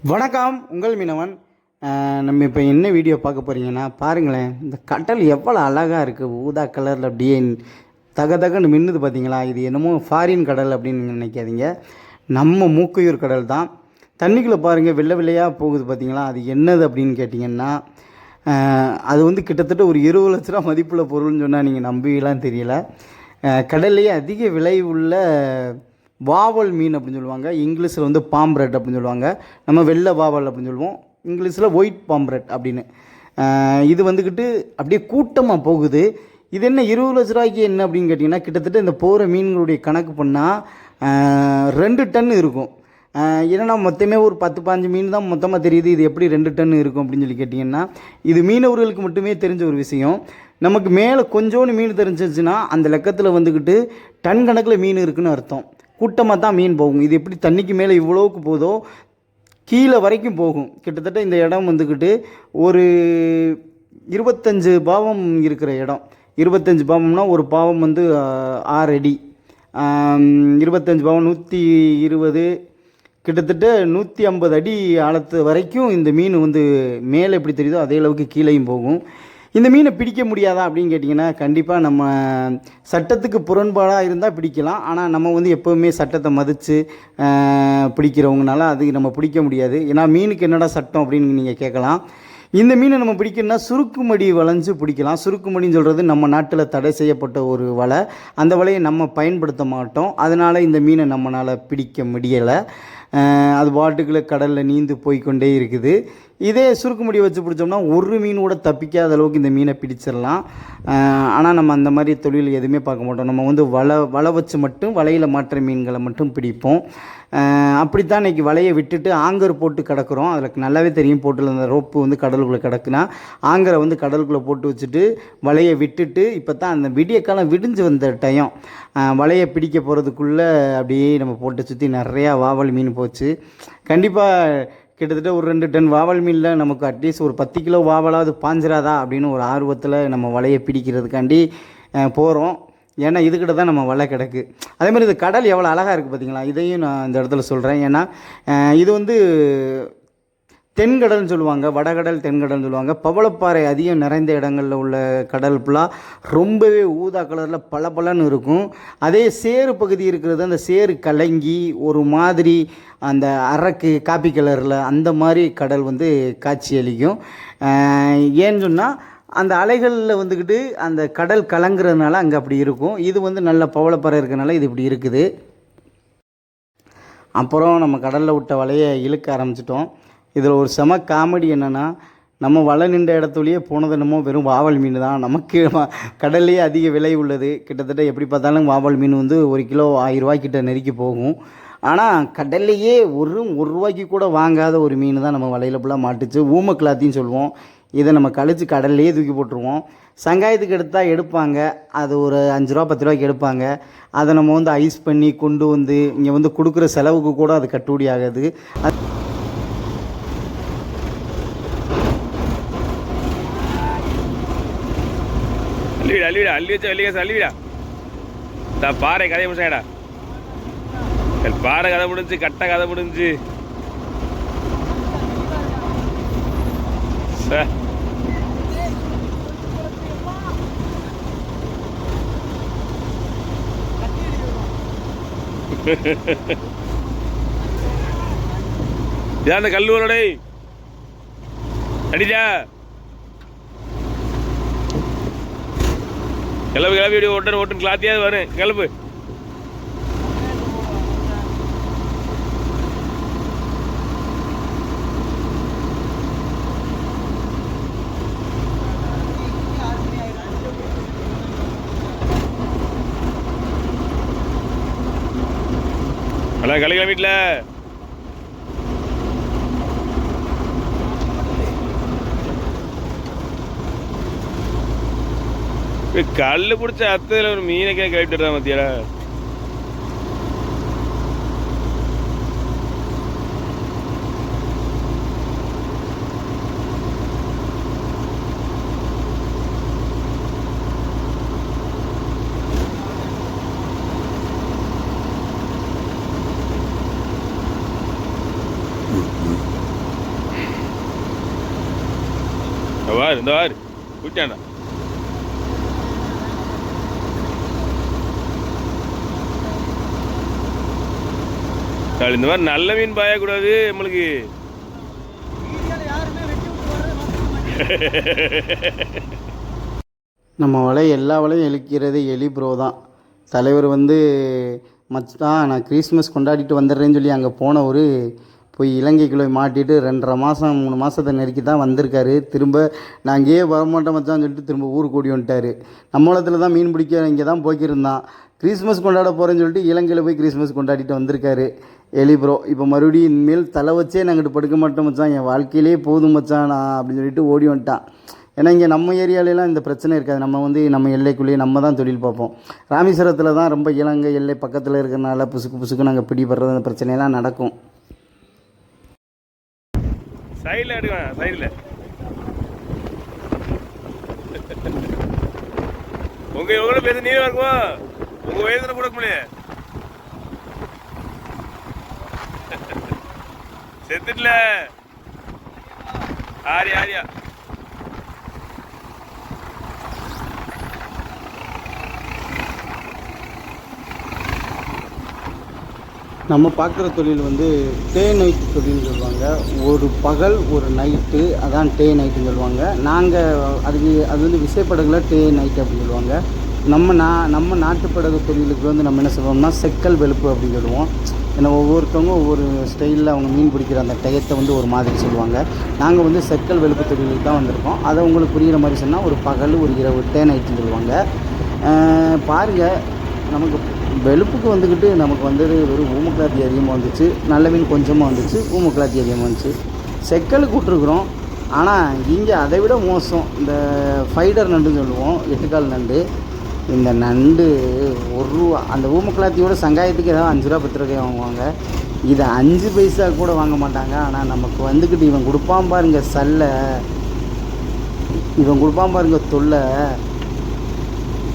வணக்கம், உங்கள் மீனவன். நம்ம இப்போ என்ன வீடியோ பார்க்க போகிறீங்கன்னா பாருங்களேன். இந்த கடல் எவ்வளோ அழகாக இருக்குது. ஊதா கலரில் அப்படியே தகன்னு மின்னுது பார்த்தீங்களா. இது என்னமோ ஃபாரின் கடல் அப்படின்னு நினைக்காதீங்க. நம்ம மூக்கையூர் கடல் தான். தண்ணிக்குள்ளே பாருங்கள், வெள்ளை வெள்ளையாக போகுது பார்த்தீங்களா. அது என்னது அப்படின்னு கேட்டிங்கன்னா அது வந்து கிட்டத்தட்ட ஒரு 20 லட்ச ரூபா மதிப்புள்ள பொருள்னு சொன்னால் நீங்கள் நம்பலாம் தெரியல. கடல்லையே அதிக விலை உள்ள வாவல் மீன் அப்படின்னு சொல்லுவாங்க. இங்கிலீஷில் வந்து பாம்ப்ரெட் அப்படின்னு சொல்லுவாங்க. நம்ம வெள்ளை வாவல் அப்படின்னு சொல்லுவோம். இங்கிலீஷில் ஒயிட் பாம்ப்ரெட் அப்படின்னு. இது வந்துக்கிட்டு அப்படியே கூட்டமாக போகுது. இது என்ன 20 லட்ச ரூபாய்க்கு என்ன அப்படின்னு கேட்டிங்கன்னா, கிட்டத்தட்ட இந்த போகிற மீன்களுடைய கணக்கு பண்ணால் 2 டன் இருக்கும். ஏன்னா மொத்தமே ஒரு 10-15 மீன் தான் மொத்தமாக தெரியுது. இது எப்படி 2 டன் இருக்கும் அப்படின்னு சொல்லி கேட்டிங்கன்னா, இது மீனவர்களுக்கு மட்டுமே தெரிஞ்ச ஒரு விஷயம். நமக்கு மேலே கொஞ்சோண்டு மீன் தெரிஞ்சிச்சுன்னா அந்த லெக்கத்தில் வந்துக்கிட்டு டன் கணக்கில் மீன் இருக்குதுன்னு அர்த்தம். கூட்டமாக தான் மீன் போகும். இது எப்படி தண்ணிக்கு மேலே இவ்வளோவுக்கு போதோ கீழே வரைக்கும் போகும். கிட்டத்தட்ட இந்த இடம் வந்துக்கிட்டு ஒரு 25 பாவம் இருக்கிற இடம். 25 பாவம்னா ஒரு பாவம் வந்து 6 அடி. 25 பாவம் 120, கிட்டத்தட்ட 150 அடி ஆழத்து வரைக்கும் இந்த மீன் வந்து மேலே எப்படி தெரியுதோ அதே அளவுக்கு கீழேயும் போகும். இந்த மீனை பிடிக்க முடியாதா அப்படின்னு கேட்டிங்கன்னா, கண்டிப்பாக நம்ம சட்டத்துக்கு புறன்பாடாக இருந்தால் பிடிக்கலாம். ஆனால் நம்ம வந்து எப்போவுமே சட்டத்தை மதித்து பிடிக்கிறவங்கனால அது நம்ம பிடிக்க முடியாது. ஏன்னா மீனுக்கு என்னடா சட்டம் அப்படின்னு நீங்கள் கேட்கலாம். இந்த மீனை நம்ம பிடிக்கணும்னா சுருக்குமடி வளைஞ்சு பிடிக்கலாம். சுருக்குமடின்னு சொல்கிறது நம்ம நாட்டில் தடை செய்யப்பட்ட ஒரு வலை. அந்த வலையை நம்ம பயன்படுத்த மாட்டோம். அதனால் இந்த மீனை நம்மளால் பிடிக்க முடியலை. அது பாட்டுக்குள்ளே கடலில் நீந்து போய்கொண்டே இருக்குது. இதே சுருக்குமடி வச்சு பிடிச்சோம்னா ஒரு மீன் கூட தப்பிக்காத அளவுக்கு இந்த மீனை பிடிச்சிடலாம். ஆனால் நம்ம அந்த மாதிரி தொழில் எதுவுமே பார்க்க மாட்டோம். நம்ம வந்து வலை வச்சு மட்டும் வலையில் மாற்ற மீன்களை மட்டும் பிடிப்போம். அப்படித்தான் இன்றைக்கி வலையை விட்டுட்டு ஆங்கர் போட்டு கிடக்கிறோம். அதில் நல்லாவே தெரியும், போட்டில் அந்த ரோப்பு வந்து கடலுக்குள்ளே கிடக்குன்னா ஆங்கரை வந்து கடலுக்குள்ளே போட்டு வச்சுட்டு வலையை விட்டுட்டு இப்போ தான் அந்த விடிய காலம் விடிஞ்சு வந்த டைம் வலையை பிடிக்க போகிறதுக்குள்ளே அப்படியே நம்ம போட்டு சுற்றி நிறையா வாவல் மீன் போச்சு. கண்டிப்பாக கிட்டத்தட்ட ஒரு 2 டன் வாவல் மீனில் நமக்கு அட்லீஸ்ட் ஒரு 10 கிலோ வாவலாவது பாஞ்சிராதா அப்படின்னு ஒரு ஆர்வத்தில் நம்ம வலையை பிடிக்கிறதுக்காண்டி போகிறோம். ஏன்னா இதுக்கிட்ட தான் நம்ம வலை கிடக்கு. அதே மாதிரி இந்த கடல் எவ்வளோ அழகாக இருக்குது பார்த்தீங்களா. இதையும் நான் இந்த இடத்துல சொல்கிறேன். ஏன்னா இது வந்து தென்கடல்னு சொல்லுவாங்க. வடகடல் தென்கடல்னு சொல்லுவாங்க. பவளப்பாறை அதிகம் நிறைந்த இடங்களில் உள்ள கடல் ஃபுல்லாக ரொம்பவே ஊதா கலரில் பளபளன்னு இருக்கும். அதே சேறு பகுதி இருக்கிறது அந்த சேறு கலங்கி ஒரு மாதிரி அந்த அரக்கு காப்பி கலரில் அந்த மாதிரி கடல் வந்து காட்சி அளிக்கும். ஏன்னு சொன்னால் அந்த அலைகளில் வந்துக்கிட்டு அந்த கடல் கலங்குறதுனால அங்கே அப்படி இருக்கும். இது வந்து நல்ல பவளப்பாறை இருக்கிறதுனால இது இப்படி இருக்குது. அப்புறம் நம்ம கடலில் விட்ட வலையை இழுக்க ஆரம்பிச்சிட்டோம். இதில் ஒரு செம காமெடி என்னென்னா, நம்ம வலை நின்ற இடத்துலையே போனது என்னமோ வெறும் வாவல் மீன் தான். நமக்கு கடல்லையே அதிக விலை உள்ளது. கிட்டத்தட்ட எப்படி பார்த்தாலும் வாவல் மீன் வந்து 1 கிலோ 1000 ரூபாய்க்கிட்ட நெருக்கி போகும். ஆனால் கடல்லையே ஒரு ரூபாய்க்கு கூட வாங்காத ஒரு மீன் தான் நம்ம வலையில் ஃபுல்லாக மாட்டுச்சு. ஊமக்கிளாத்தின்னு சொல்லுவோம். இதை நம்ம கழித்து கடல்லையே தூக்கி போட்டுருவோம். சங்காயத்துக்கு எடுத்தால் எடுப்பாங்க. அது ஒரு 5 ரூபா 10 ரூபாய்க்கு எடுப்பாங்க. அதை நம்ம வந்து ஐஸ் பண்ணி கொண்டு வந்து இங்கே வந்து கொடுக்குற செலவுக்கு கூட அது கட்டுப்படி ஆகாது. அள்ளிவிடா பாறை கதை முடிச்சாடா. பாறை கதை முடிஞ்சு, கட்ட கதை முடிஞ்சு. இதான் அந்த கல்லூரோட அடிதா கிளம்பு கிளம்பி ஓட்டுன்னு கிளாத்தியாவது வரும். கிளம்பு. கலைக்கலாம் வீட்டில் கல்லு பிடிச்ச அத்ததில் ஒரு மீனைக்கே கிளப்பிட்டுறான் மத்தியாடா. இந்த வாரு குட்டியாண்டா. இந்த மாதிரி நல்ல மீன் பாயக்கூடாது நம்மளுக்கு. நம்ம வலை எல்லா வலையும் இழுக்கிறது எலி ப்ரோ தான். தலைவர் வந்து மச்சான் நான் கிறிஸ்மஸ் கொண்டாடிட்டு வந்துடுறேன்னு சொல்லி அங்கே போனவர் போய் இலங்கைக்குள்ளே மாட்டிட்டு 2.5 மாதம் 3 மாதத்தை நெருக்கி தான் வந்திருக்காரு. திரும்ப நான் அங்கேயே வரமாட்டேன் மச்சான்னு சொல்லிட்டு திரும்ப ஊருக்கு ஓடி வந்துட்டார். நம்மளத்தில் தான் மீன் பிடிக்க இங்கே தான் போய்க்கிருந்தான். கிறிஸ்மஸ் கொண்டாட போகிறேன்னு சொல்லிட்டு இலங்கையில் போய் கிறிஸ்மஸ் கொண்டாடிட்டு வந்திருக்காரு எலி ப்ரோ. இப்போ மறுபடியும் இனிமேல் தலை வச்சே நான் அங்கிட்டு படுக்க மாட்டேன் மச்சான், என் வாழ்க்கையிலே போதும் மச்சான் நான் அப்படின்னு சொல்லிட்டு ஓடி வந்துட்டான். ஏன்னா இங்கே நம்ம ஏரியாலலாம் இந்த பிரச்சனை இருக்காது. நம்ம வந்து நம்ம எல்லைக்குள்ளேயே நம்ம தான் தொழில் பார்ப்போம். ராமேஸ்வரத்தில் தான் ரொம்ப இலங்கை எல்லை பக்கத்தில் இருக்கிறனால புசுக்கு நாங்கள் பிடிபடுறது அந்த பிரச்சனையெல்லாம் நடக்கும். சைடில் எடுக்கலாம், சைடில். உங்களோட பேச நீளம் இருக்கும், உங்கள் வயதில் கொடுக்க முடியாது. செத்துட்டுல ஆரியா நம்ம பார்க்குற தொழில் வந்து டே நைட் தொழில்னு சொல்லுவாங்க. ஒரு பகல் ஒரு நைட்டு, அதான் டே நைட்டுன்னு சொல்லுவாங்க. அது வந்து விசைப்படகுல டே நைட் அப்படின்னு சொல்லுவாங்க. நம்ம நாட்டுப்படகு தொழிலுக்கு வந்து நம்ம என்ன சொல்லுவோம்னா செக்கல் வெளுப்பு அப்படின்னு சொல்லுவோம். ஏன்னா ஒவ்வொருத்தவங்க ஒவ்வொரு ஸ்டைலில் அவங்க மீன் பிடிக்கிற அந்த டயத்தை வந்து ஒரு மாதிரி சொல்லுவாங்க. நாங்கள் வந்து செக்கல் வெளுப்பு தொழிலுக்கு தான் வந்திருக்கோம். அதை உங்களுக்கு புரிகிற மாதிரி சொன்னால் ஒரு பகல் ஒரு இரவு டே நைட்டுன்னு சொல்லுவாங்க. பாருங்கள், நமக்கு வெளுப்புக்கு வந்துக்கிட்டு நமக்கு வந்தது வெறும் ஊமக்கலாத்தி அதிகமாக வந்துச்சு, நல்ல மீன் கொஞ்சமாக வந்துச்சு, ஊமக்கலாத்தி அதிகமாக வந்துச்சு. செக்கலுக்கு விட்ருக்குறோம். ஆனால் இங்கே அதை விட மோசம் இந்த ஃபைடர் நண்டுன்னு சொல்லுவோம், 8 கால் நண்டு. இந்த நண்டு ₹1, அந்த ஊமக்கலாத்தியோட சங்காயத்துக்கு ஏதாவது 5 ரூபா 10 ரூபாய் வாங்குவாங்க. இதை 5 பைசா கூட வாங்க மாட்டாங்க. ஆனால் நமக்கு வந்துக்கிட்டு இவன் கொடுப்பான் பாருங்க சல்லை, இவன் கொடுப்பான் பாருங்க தொல்லை,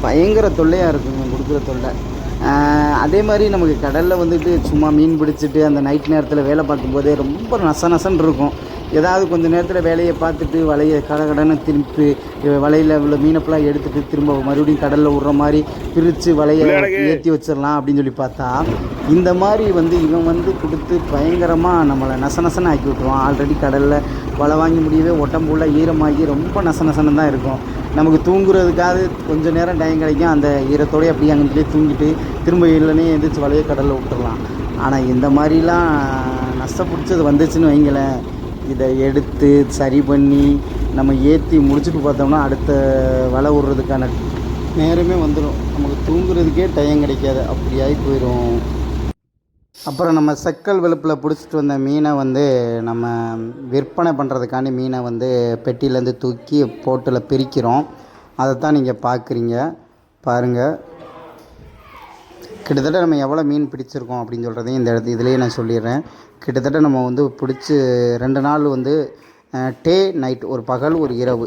பயங்கர தொல்லையாக இருக்கும் இவன் கொடுக்குற தொல்லை. அதே மாதிரி நமக்கு கடலில் வந்துட்டு சும்மா மீன் பிடிச்சிட்டு அந்த நைட் நேரத்தில் வேலை பார்க்கும்போதே ரொம்ப நசன்னு இருக்கும். ஏதாவது கொஞ்சம் நேரத்தில் வேலையை பார்த்துட்டு வலையை கடன்னு திருப்பி வலையில் உள்ள மீனப்பெல்லாம் எடுத்துகிட்டு திரும்ப மறுபடியும் கடலில் விட்ற மாதிரி பிரித்து வலையை ஏற்றி வச்சிடலாம் அப்படின்னு சொல்லி பார்த்தா, இந்த மாதிரி வந்து இவன் வந்து கொடுத்து பயங்கரமாக நம்மளை நசன்னு ஆக்கி விட்டுருவான். ஆல்ரெடி கடலில் வலை வாங்கி முடியவே உடம்புல ஈரமாகி ரொம்ப நசன்னு தான் இருக்கும். நமக்கு தூங்குறதுக்காவது கொஞ்சம் நேரம் டைம் கிடைக்கும். அந்த ஈரத்தோடய அப்படியே அங்கேயே தூங்கிட்டு திரும்ப இல்லைன்னே எந்திரிச்சு வலையை கடலில் விட்டுடலாம். ஆனால் இந்த மாதிரிலாம் நஷ்டப்பிடிச்சது வந்துச்சுன்னு வைங்களேன், இதை எடுத்து சரி பண்ணி நம்ம ஏற்றி முடிச்சுட்டு பார்த்தோம்னா அடுத்த வலை விடுறதுக்கான நேரமே வந்துடும். நமக்கு தூங்குறதுக்கே டைம் கிடைக்காது, அப்படி ஆகி போயிடும். அப்புறம் நம்ம செக்கல் வெளுப்பில் பிடிச்சிட்டு வந்த மீனை வந்து நம்ம விற்பனை பண்ணுறதுக்காண்டி மீனை வந்து பெட்டியிலேருந்து தூக்கி போட்டில் பிரிக்கிறோம். அதை தான் நீங்கள் பார்க்குறீங்க. பாருங்கள், கிட்டத்தட்ட நம்ம எவ்வளோ மீன் பிடிச்சிருக்கோம் அப்படின்னு சொல்கிறதையும் இந்த இதுலேயே நான் சொல்லிடுறேன். கிட்டத்தட்ட நம்ம வந்து பிடிச்சி 2 நாள் வந்து டே நைட், ஒரு பகல் ஒரு இரவு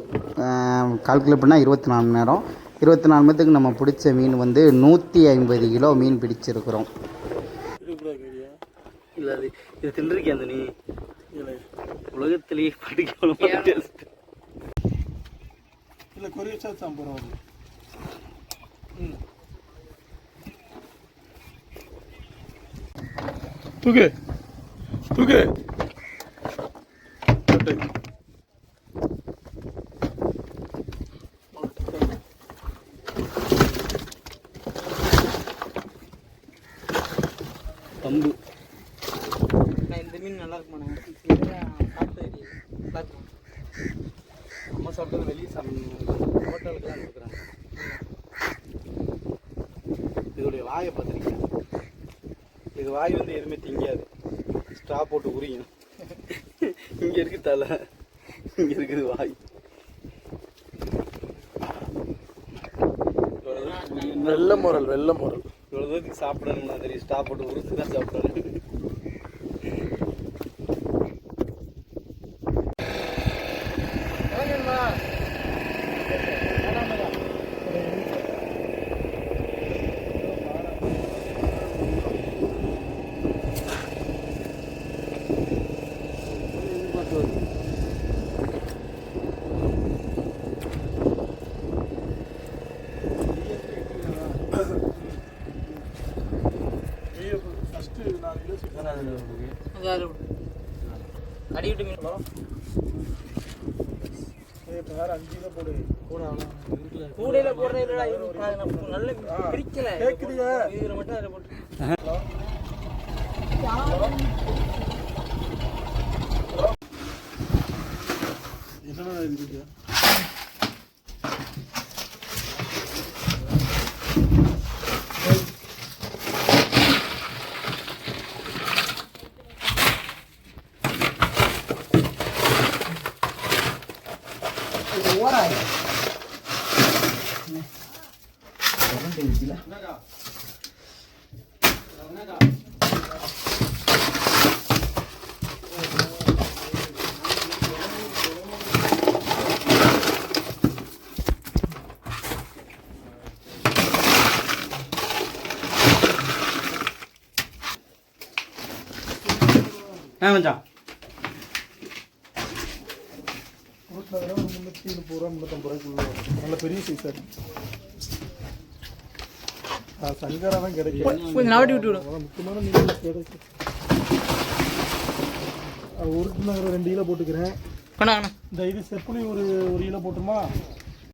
கால்குலேட் பண்ணால் 24 மணி நேரம். 24 மணி நேரத்துக்கு நம்ம பிடிச்ச மீன் வந்து 150 கிலோ மீன் பிடிச்சிருக்கிறோம். இல்லை இது தின்றுருக்கேன் அந்த நீ உலகத்திலேயே படிக்க இல்லை கொரியர் சாம்பரம் தூக்கு தூக்கு கம்பு. இந்த மீன் நல்லா இருக்குமாண்ணே? நம்ம சாப்பிட்டது வெளியே ஹோட்டலுக்குலாம் கொடுக்குறாங்க. இதோடைய வாயை பார்த்துருக்கேன். இது வாய் வந்து எதுவுமே திங்காது, ஸ்ட்ரா போட்டு உரியும். இங்கே இருக்குது தலை, இங்கே இருக்குது வாய். வெள்ளை முரல் இவ்வளோ தூரத்துக்கு சாப்பிடணும்னா தெரியும், ஸ்ட்ரா போட்டு உரிச்சு தான் சாப்பிடணும். அடிவிட்டு மீன் கூடையில போடுறேன் நல்ல பிரிக்கல இதுல மட்டும் அதில் போட்டு மச்சான் நல்ல பெரிய சைஸ் சங்கரா தான் கிடைக்கும். கொஞ்சம் நாவட்டி விட்டு விடும். முக்கியமான மீன் கிடைக்கும். ஒரு கிலோ 2 கிலோ போட்டுக்கிறேன். கொண்டாங்கண்ணா. இந்த இது செப்புளி ஒரு கிலோ போட்டுமா?